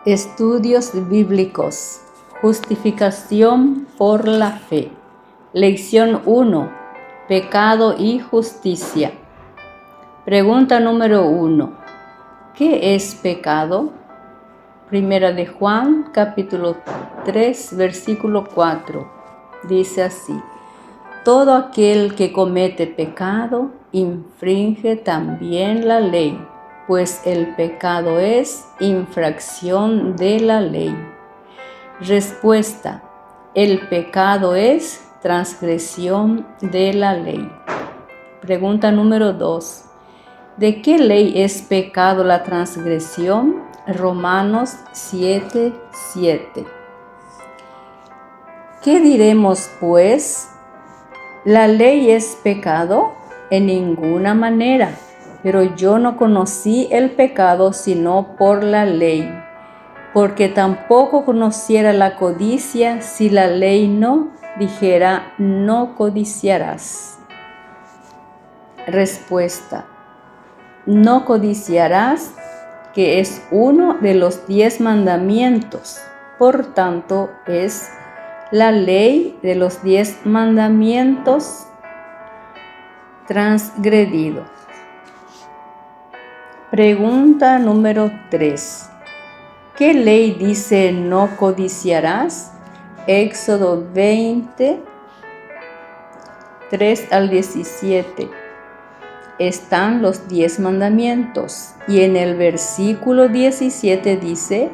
Estudios bíblicos. Justificación por la fe. Lección 1. Pecado y justicia. Pregunta número 1. ¿Qué es pecado? Primera de Juan, capítulo 3, versículo 4. Dice así: todo aquel que comete pecado infringe también la ley, pues el pecado es infracción de la ley. Respuesta: el pecado es transgresión de la ley. Pregunta número 2. ¿De qué ley es pecado la transgresión? Romanos 7:7. ¿Qué diremos pues? ¿La ley es pecado? En ninguna manera. Pero yo no conocí el pecado sino por la ley, porque tampoco conociera la codicia si la ley no dijera: no codiciarás. Respuesta: no codiciarás, que es uno de los 10 mandamientos. Por tanto, es la ley de los 10 mandamientos transgredido. Pregunta número 3. ¿Qué ley dice no codiciarás? Éxodo 20, 3 al 17. Están los 10 mandamientos y en el versículo 17 dice: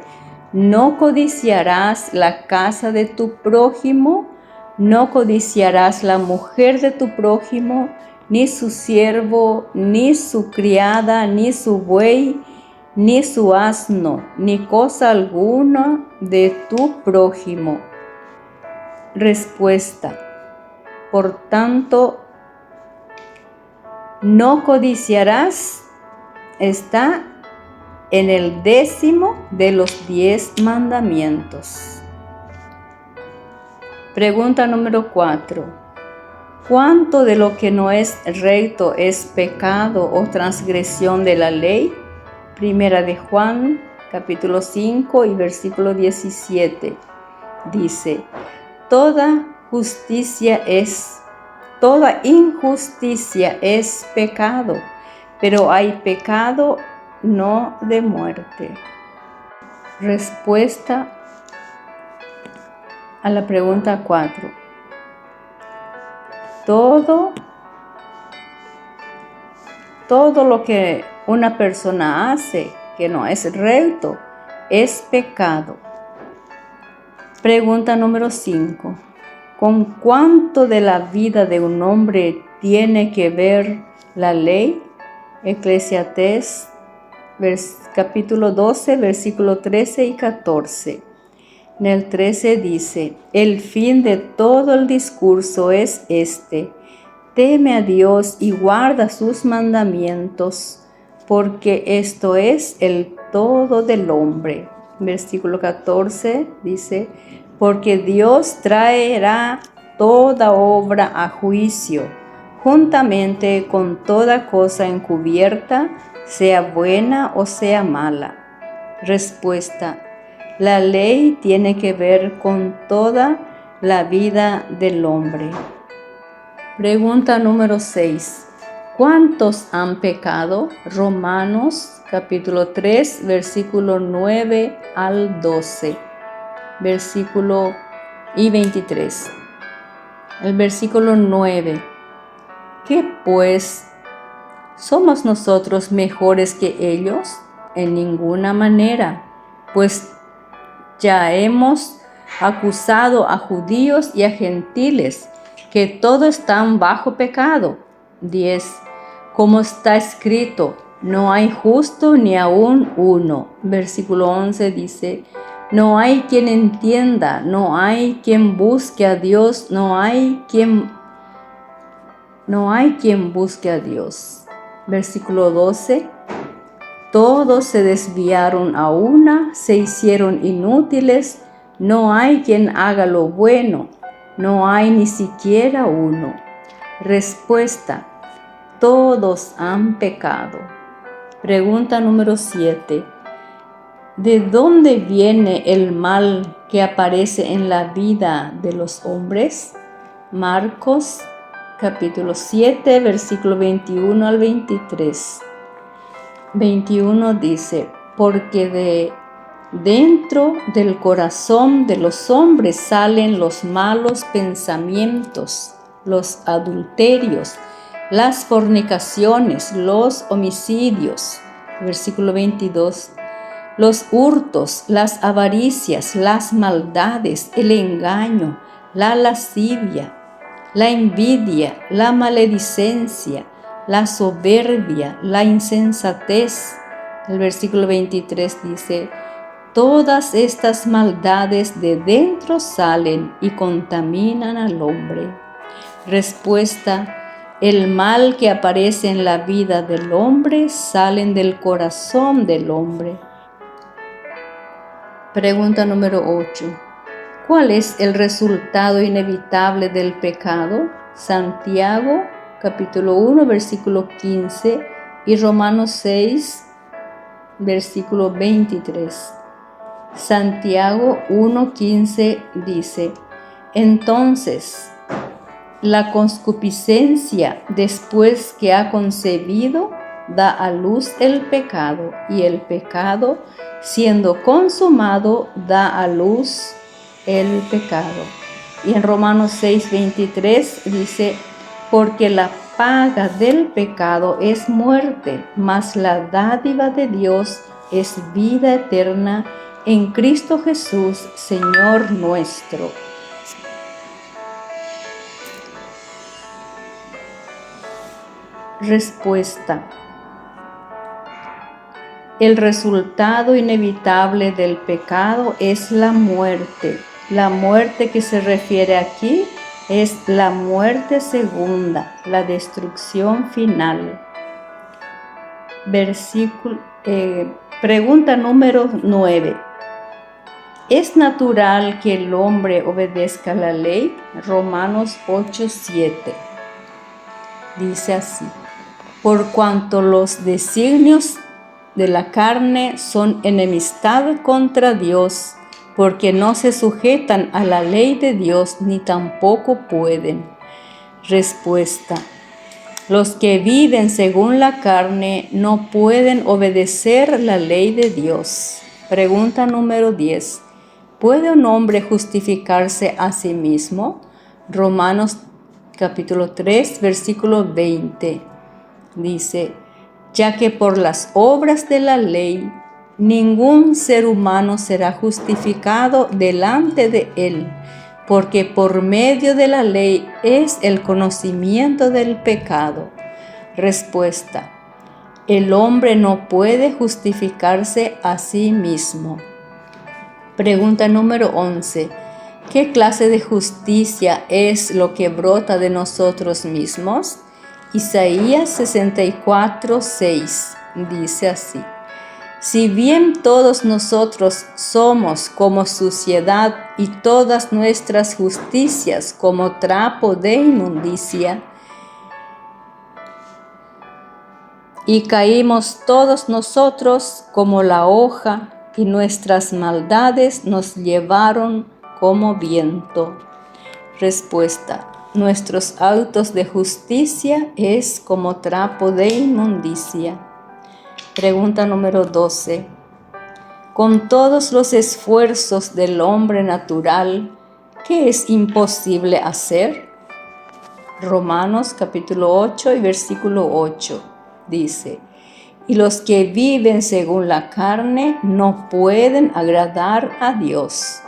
no codiciarás la casa de tu prójimo, no codiciarás la mujer de tu prójimo, ni su siervo, ni su criada, ni su buey, ni su asno, ni cosa alguna de tu prójimo. Respuesta: por tanto, no codiciarás está en el 10º de los 10 mandamientos. Pregunta número 4. ¿Cuánto de lo que no es recto es pecado o transgresión de la ley? Primera de Juan, capítulo 5 y versículo 17. Dice: toda injusticia es pecado, pero hay pecado no de muerte. Respuesta a la pregunta 4. Todo lo que una persona hace que no es recto es pecado. Pregunta número 5. ¿Con cuánto de la vida de un hombre tiene que ver la ley? Eclesiastés capítulo 12, versículo 13 y 14. En el 13 dice: el fin de todo el discurso es este: teme a Dios y guarda sus mandamientos, porque esto es el todo del hombre. Versículo 14 dice: porque Dios traerá toda obra a juicio, juntamente con toda cosa encubierta, sea buena o sea mala. Respuesta: la ley tiene que ver con toda la vida del hombre. Pregunta número 6. ¿Cuántos han pecado? Romanos capítulo 3, versículo 9 al 12. Versículo y 23. El versículo 9. ¿Qué pues? ¿Somos nosotros mejores que ellos? En ninguna manera, pues ya hemos acusado a judíos y a gentiles, que todos están bajo pecado. 10. Como está escrito: no hay justo ni aún uno. Versículo 11 dice: no hay quien entienda, no hay quien busque a Dios, no hay quien busque a Dios. Versículo 12. Todos se desviaron a una, se hicieron inútiles, no hay quien haga lo bueno, no hay ni siquiera uno. Respuesta: todos han pecado. Pregunta número 7. ¿De dónde viene el mal que aparece en la vida de los hombres? Marcos capítulo 7, versículo 21 al 23. 21 dice, porque de dentro del corazón de los hombres salen los malos pensamientos, los adulterios, las fornicaciones, los homicidios. Versículo 22. Los hurtos, las avaricias, las maldades, el engaño, la lascivia, la envidia, la maledicencia, la soberbia, la insensatez. El versículo 23 dice, todas estas maldades de dentro salen y contaminan al hombre. Respuesta: el mal que aparece en la vida del hombre salen del corazón del hombre. Pregunta número 8. ¿Cuál es el resultado inevitable del pecado? Santiago, capítulo 1, versículo 15 y Romanos 6, versículo 23. Santiago 1:15 dice, entonces, la concupiscencia, después que ha concebido, da a luz el pecado, y el pecado, siendo consumado, da a luz el pecado. Y en Romanos 6:23 dice, porque la paga del pecado es muerte, mas la dádiva de Dios es vida eterna en Cristo Jesús, Señor nuestro. Respuesta: el resultado inevitable del pecado es la muerte. La muerte que se refiere aquí es la muerte segunda, la destrucción final. Pregunta número 9. ¿Es natural que el hombre obedezca la ley? Romanos 8:7. Dice así, por cuanto los designios de la carne son enemistad contra Dios, porque no se sujetan a la ley de Dios ni tampoco pueden. Respuesta: los que viven según la carne no pueden obedecer la ley de Dios. Pregunta número 10. ¿Puede un hombre justificarse a sí mismo? Romanos capítulo 3, versículo 20. Dice, ya que por las obras de la ley ningún ser humano será justificado delante de él, porque por medio de la ley es el conocimiento del pecado. Respuesta: el hombre no puede justificarse a sí mismo. Pregunta número 11. ¿Qué clase de justicia es lo que brota de nosotros mismos? Isaías 64:6 dice así, si bien todos nosotros somos como suciedad y todas nuestras justicias como trapo de inmundicia, y caímos todos nosotros como la hoja, y nuestras maldades nos llevaron como viento. Respuesta: nuestros actos de justicia es como trapo de inmundicia. Pregunta número 12. Con todos los esfuerzos del hombre natural, ¿qué es imposible hacer? Romanos capítulo 8 y versículo 8 dice, y los que viven según la carne no pueden agradar a Dios.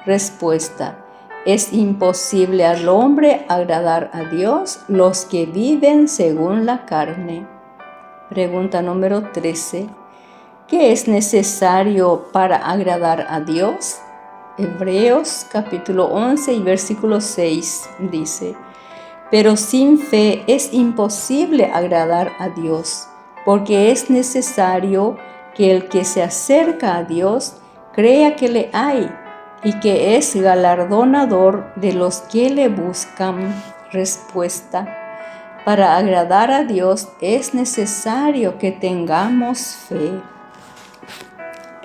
Respuesta: ¿es imposible al hombre agradar a Dios? Los que viven según la carne. Pregunta número 13. ¿Qué es necesario para agradar a Dios? Hebreos capítulo 11 y versículo 6 dice, pero sin fe es imposible agradar a Dios, porque es necesario que el que se acerca a Dios crea que le hay y que es galardonador de los que le buscan. Respuesta: para agradar a Dios es necesario que tengamos fe.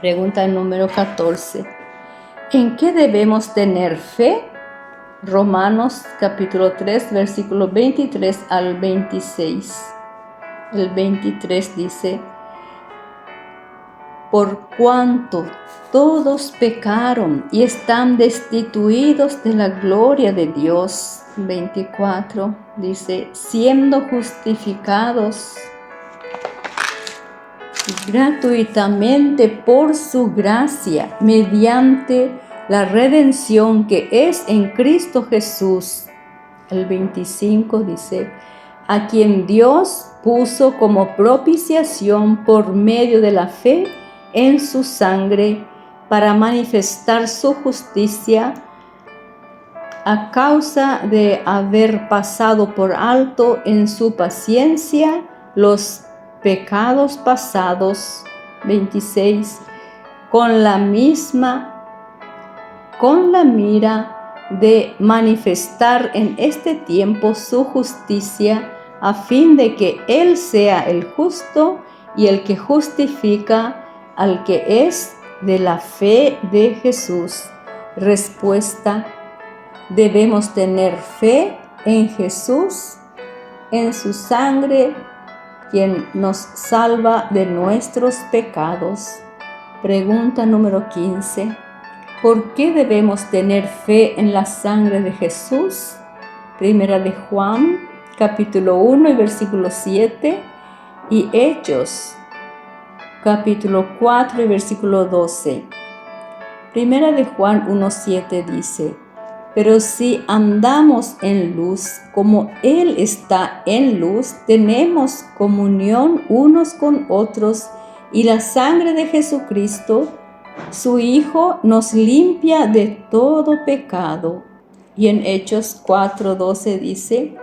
Pregunta número 14. ¿En qué debemos tener fe? Romanos capítulo 3, versículo 23 al 26. El 23 dice: por cuanto todos pecaron y están destituidos de la gloria de Dios. 24 dice: siendo justificados gratuitamente por su gracia, mediante la redención que es en Cristo Jesús. El 25 dice: a quien Dios puso como propiciación por medio de la fe en su sangre, para manifestar su justicia, a causa de haber pasado por alto en su paciencia los pecados pasados. 26. Con la mira de manifestar en este tiempo su justicia, a fin de que Él sea el justo y el que justifica al que es de la fe de Jesús. Respuesta: debemos tener fe en Jesús, en su sangre, quien nos salva de nuestros pecados. Pregunta número 15. ¿Por qué debemos tener fe en la sangre de Jesús? Primera de Juan, capítulo 1 y versículo 7, y Hechos, capítulo 4 y versículo 12. Primera de Juan 1:7 dice: pero si andamos en luz, como Él está en luz, tenemos comunión unos con otros, y la sangre de Jesucristo, su Hijo, nos limpia de todo pecado. Y en Hechos 4:12 dice: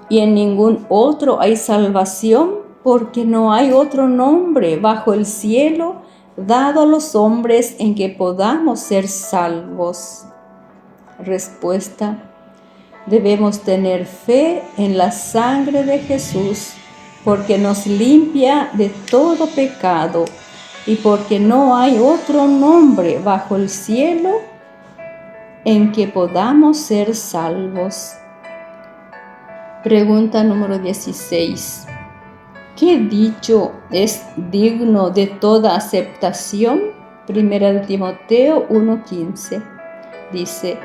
y en ningún otro hay salvación, porque no hay otro nombre bajo el cielo dado a los hombres en que podamos ser salvos. Respuesta: debemos tener fe en la sangre de Jesús, porque nos limpia de todo pecado y porque no hay otro nombre bajo el cielo en que podamos ser salvos. Pregunta número 16. ¿Qué dicho es digno de toda aceptación? Primera de Timoteo 1:15 dice: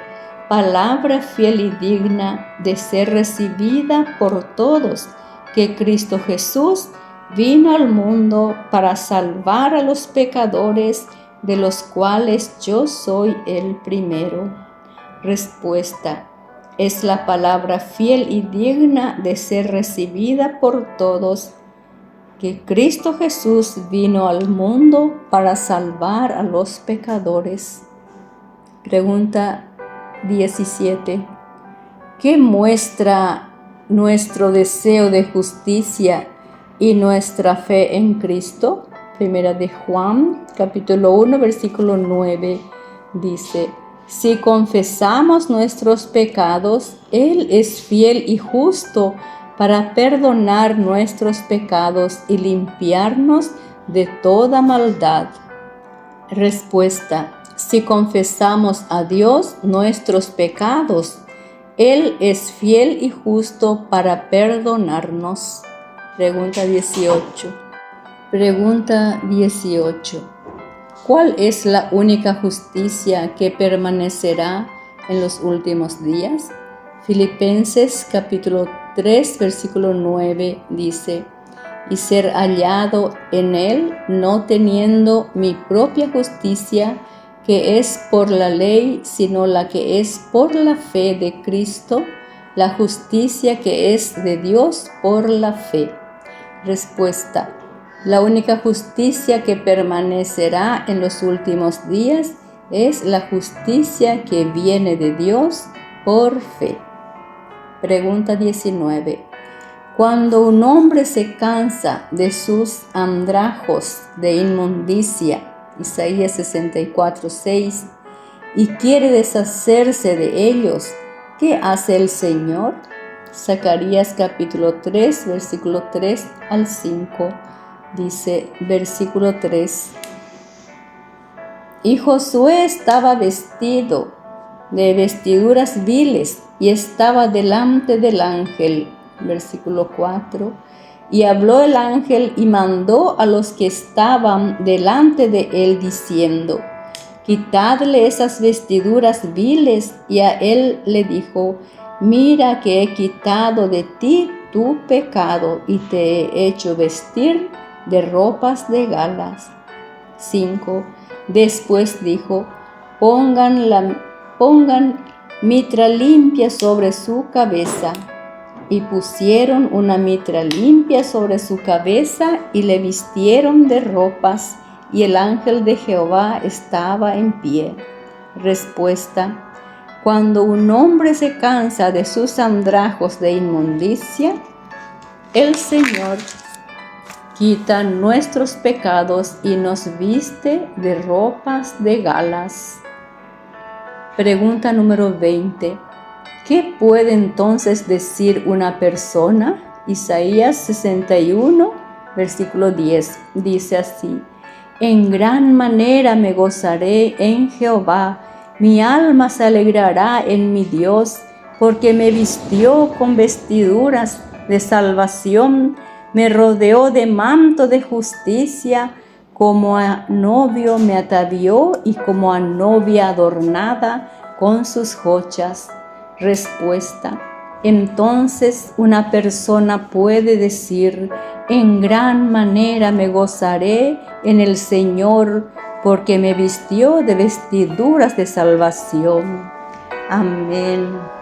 palabra fiel y digna de ser recibida por todos, que Cristo Jesús vino al mundo para salvar a los pecadores, de los cuales yo soy el primero. Respuesta: es la palabra fiel y digna de ser recibida por todos, que Cristo Jesús vino al mundo para salvar a los pecadores. Pregunta 17. ¿Qué muestra nuestro deseo de justicia y nuestra fe en Cristo? Primera de Juan, capítulo 1, versículo 9, dice: si confesamos nuestros pecados, Él es fiel y justo para perdonar nuestros pecados y limpiarnos de toda maldad. Respuesta: si confesamos a Dios nuestros pecados, Él es fiel y justo para perdonarnos. Pregunta 18. Pregunta 18. ¿Cuál es la única justicia que permanecerá en los últimos días? Filipenses capítulo 3, versículo 9 dice: y ser hallado en Él, no teniendo mi propia justicia, que es por la ley, sino la que es por la fe de Cristo, la justicia que es de Dios por la fe. Respuesta: la única justicia que permanecerá en los últimos días es la justicia que viene de Dios por fe. Pregunta 19. Cuando un hombre se cansa de sus andrajos de inmundicia, Isaías 64:6, y quiere deshacerse de ellos, ¿qué hace el Señor? Zacarías capítulo 3, versículo 3 al 5, dice versículo 3: Y Josué estaba vestido de vestiduras viles y estaba delante del ángel. Versículo 4. Y habló el ángel y mandó a los que estaban delante de él diciendo: quitadle esas vestiduras viles. Y a él le dijo: mira que he quitado de ti tu pecado y te he hecho vestir de ropas de galas. 5. Después dijo: pongan mitra limpia sobre su cabeza. Y pusieron una mitra limpia sobre su cabeza y le vistieron de ropas, y el ángel de Jehová estaba en pie. Respuesta: cuando un hombre se cansa de sus andrajos de inmundicia, el Señor quita nuestros pecados y nos viste de ropas de galas. Pregunta número 20. ¿Qué puede entonces decir una persona? Isaías 61, versículo 10, dice así: en gran manera me gozaré en Jehová, mi alma se alegrará en mi Dios, porque me vistió con vestiduras de salvación, me rodeó de manto de justicia, como a novio me atavió y como a novia adornada con sus joyas. Respuesta: entonces una persona puede decir: en gran manera me gozaré en el Señor, porque me vistió de vestiduras de salvación. Amén.